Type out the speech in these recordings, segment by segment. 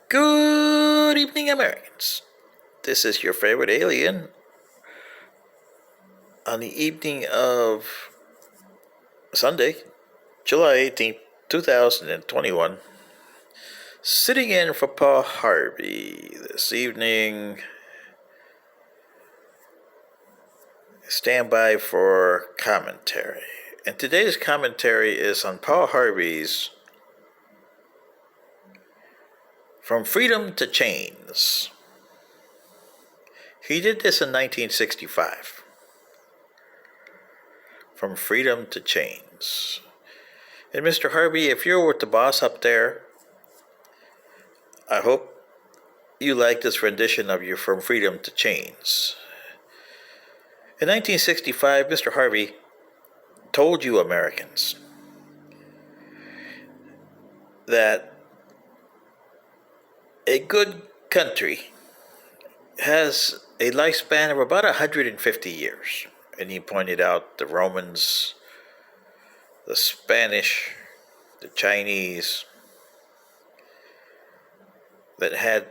Good evening, Americans. This is your favorite alien on the evening of Sunday, July 18th, 2021. Sitting in for Paul Harvey this evening. Stand by for commentary. And today's commentary is on Paul Harvey's From Freedom to Chains. He did this in 1965. From Freedom to Chains. And Mr. Harvey, if you're with the boss up there, I hope you like this rendition of your From Freedom to Chains. In 1965, Mr. Harvey told you Americans that a good country has a lifespan of about 150 years. And he pointed out the Romans, the Spanish, the Chinese, that had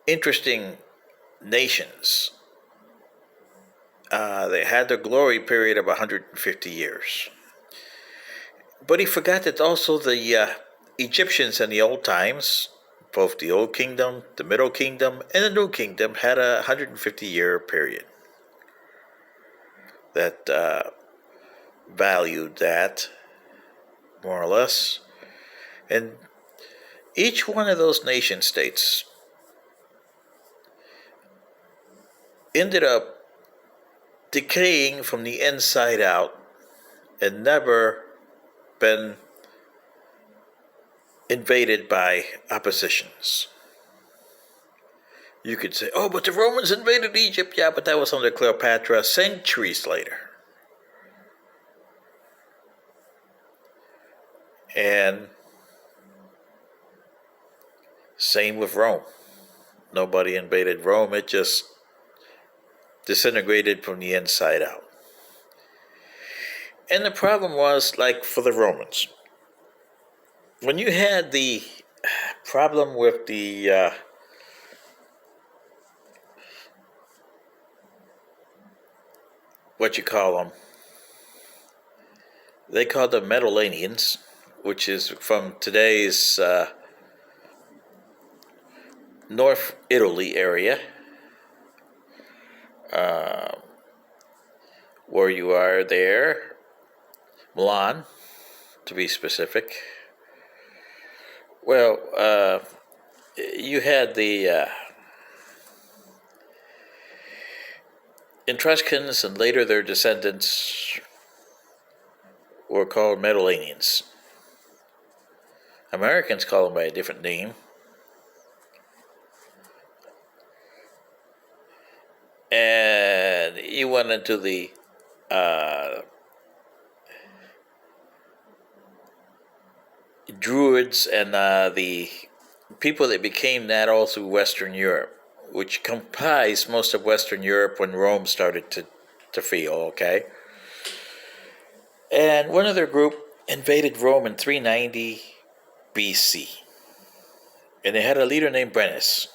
interesting nations. They had their glory period of 150 years. But he forgot that also the Egyptians in the old times, both the Old Kingdom, the Middle Kingdom, and the New Kingdom, had a 150-year period that valued that, more or less. And each one of those nation states ended up decaying from the inside out and never been invaded by oppositions. You could say, oh, but the Romans invaded Egypt. Yeah, but that was under Cleopatra centuries later. And same with Rome. Nobody invaded Rome. It just disintegrated from the inside out. And the problem was, like for the Romans, when you had the problem with the what you call them, they called them Mediterraneans, which is from today's North Italy area, where you are there, Milan, to be specific. Well, you had the Etruscans, and later their descendants were called Mediterraneans. Americans call them by a different name. And you went into the Druids and the people that became that all through Western Europe, which comprised most of Western Europe when Rome started to feel, okay? And one other group invaded Rome in 390 BC. And they had a leader named Brennus.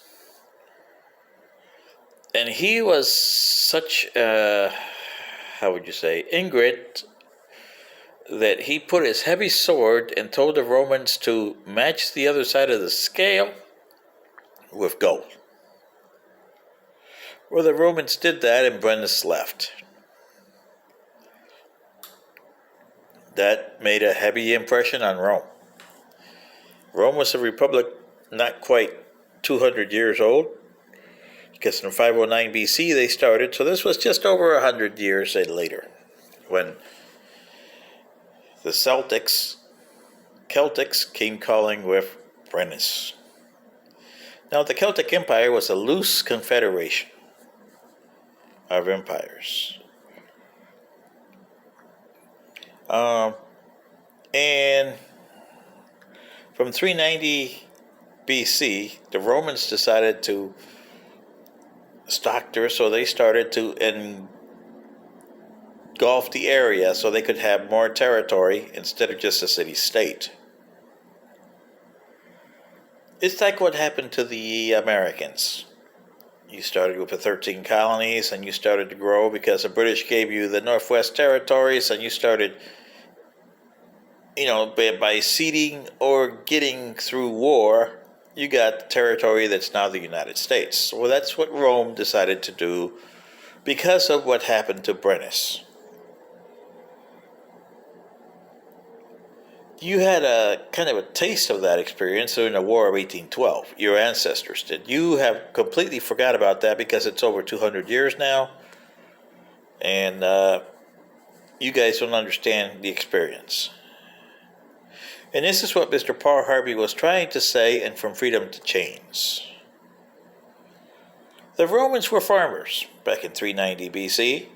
And he was such, how would you say, ingrate, that he put his heavy sword and told the Romans to match the other side of the scale with gold. Well, the Romans did that, and Brennus left. That made a heavy impression on Rome. Rome was a republic not quite 200 years old, because in 509 BC they started, so this was just over 100 years later, when the Celtics came calling with Brennus. Now, the Celtic Empire was a loose confederation of empires. And from 390 BC, the Romans decided to stalk her, so they started to engulf the area so they could have more territory instead of just a city-state. It's like what happened to the Americans. You started with the 13 colonies and you started to grow because the British gave you the Northwest Territories, and you started, by ceding or getting through war, you got the territory that's now the United States. Well, that's what Rome decided to do because of what happened to Brennus. You had a kind of a taste of that experience during the War of 1812. Your ancestors did. You have completely forgot about that because it's over 200 years now, and you guys don't understand the experience. And this is what Mr. Paul Harvey was trying to say in From Freedom to Chains. The Romans were farmers back in 390 BC,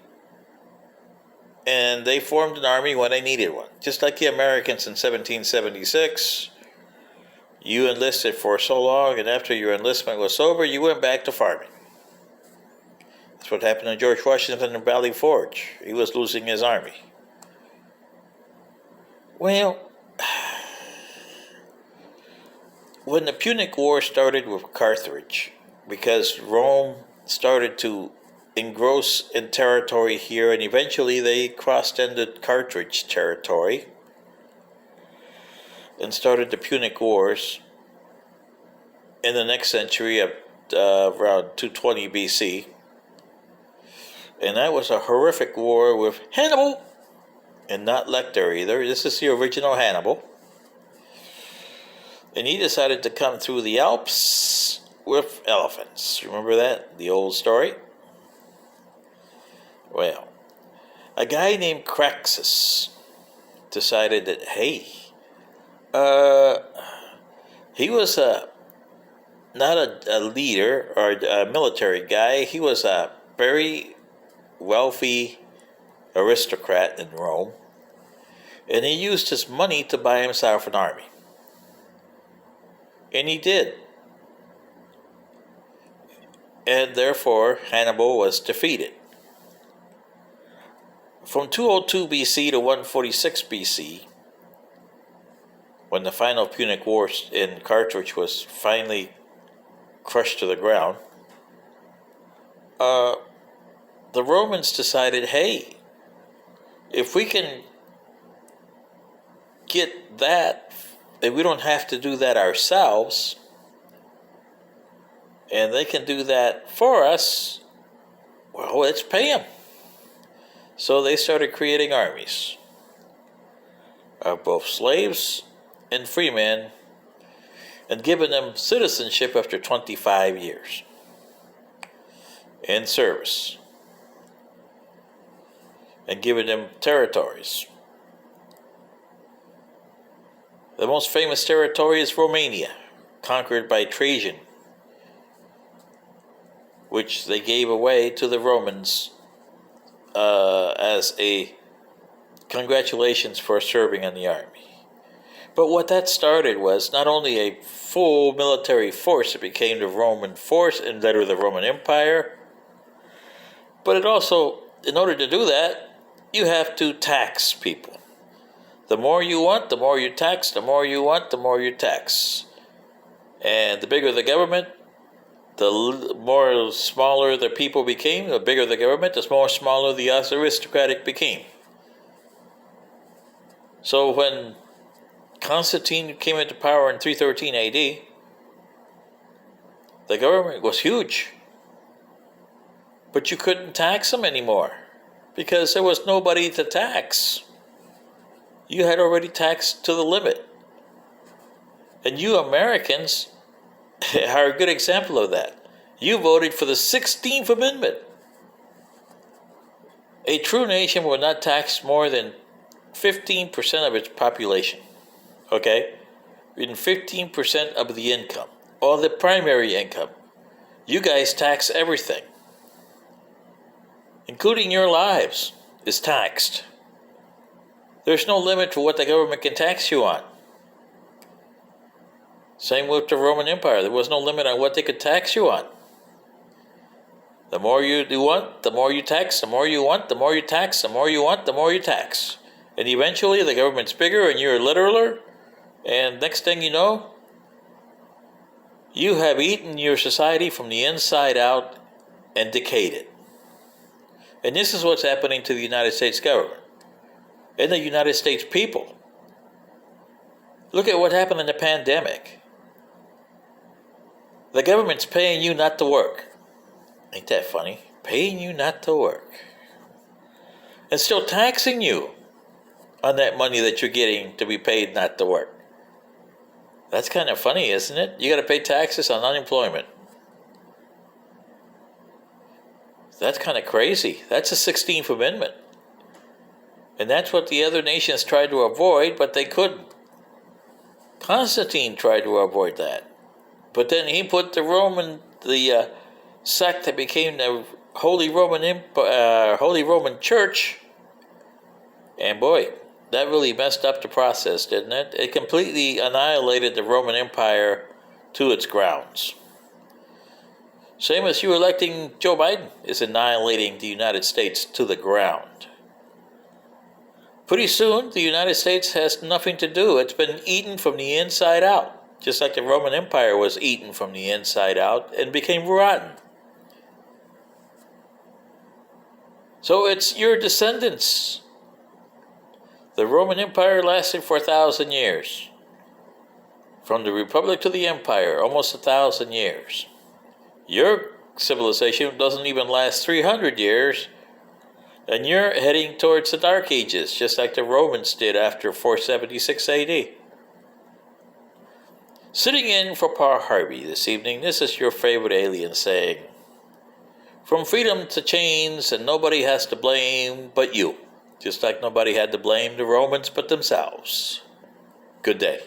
and they formed an army when they needed one. Just like the Americans in 1776, you enlisted for so long, and after your enlistment was over, you went back to farming. That's what happened to George Washington in Valley Forge. He was losing his army. Well, when the Punic War started with Carthage, because Rome started to engross in territory here, and eventually they crossed into Carthage territory and started the Punic Wars in the next century of around 220 BC. And that was a horrific war with Hannibal, and not Lecter either. This is the original Hannibal. And he decided to come through the Alps with elephants. Remember that? The old story? Well, a guy named Craxus decided that, hey, he was not a leader or a military guy. He was a very wealthy aristocrat in Rome, and he used his money to buy himself an army. And he did. And therefore, Hannibal was defeated. From 202 BC to 146 BC, when the final Punic War in Carthage was finally crushed to the ground, the Romans decided, hey, if we can get that, if we don't have to do that ourselves, and they can do that for us, well, let's pay them. So they started creating armies of both slaves and free men, and giving them citizenship after 25 years in service, and giving them territories. The most famous territory is Romania, conquered by Trajan, which they gave away to the Romans as a congratulations for serving in the army. But what that started was not only a full military force that became the Roman force and later the Roman Empire, but it also, in order to do that, you have to tax people. The more you want, the more you tax. The more you want, the more you tax. And the bigger the government, the more smaller the people became. The bigger the government, the more smaller the aristocratic became. So when Constantine came into power in 313 AD, the government was huge. But you couldn't tax them anymore because there was nobody to tax. You had already taxed to the limit. And you Americans are a good example of that. You voted for the 16th Amendment. A true nation will not tax more than 15% of its population. Okay? Even 15% of the income, or the primary income. You guys tax everything, including your lives, is taxed. There's no limit to what the government can tax you on. Same with the Roman Empire. There was no limit on what they could tax you on. The more you want, the more you tax. The more you want, the more you tax. The more you want, the more you tax. And eventually the government's bigger and you're a littler. And next thing you know, You have eaten your society from the inside out and decayed it. And this is what's happening to the United States government and the United States people. Look at what happened in the pandemic. The government's paying you not to work. Ain't that funny? Paying you not to work. And still taxing you on that money that you're getting to be paid not to work. That's kind of funny, isn't it? You got to pay taxes on unemployment. That's kind of crazy. That's a 16th Amendment. And that's what the other nations tried to avoid, but they couldn't. Constantine tried to avoid that. But then he put the sect that became the Holy Roman Church, and boy, that really messed up the process, didn't it? It completely annihilated the Roman Empire to its grounds. Same as you electing Joe Biden is annihilating the United States to the ground. Pretty soon, the United States has nothing to do. It's been eaten from the inside out, just like the Roman Empire was eaten from the inside out and became rotten. So it's your descendants. The Roman Empire lasted for 1,000 years. From the Republic to the Empire, almost 1,000 years. Your civilization doesn't even last 300 years, and you're heading towards the Dark Ages, just like the Romans did after 476 AD. Sitting in for Pa Harvey this evening, this is your favorite alien saying, from freedom to chains, and nobody has to blame but you. Just like nobody had to blame the Romans but themselves. Good day.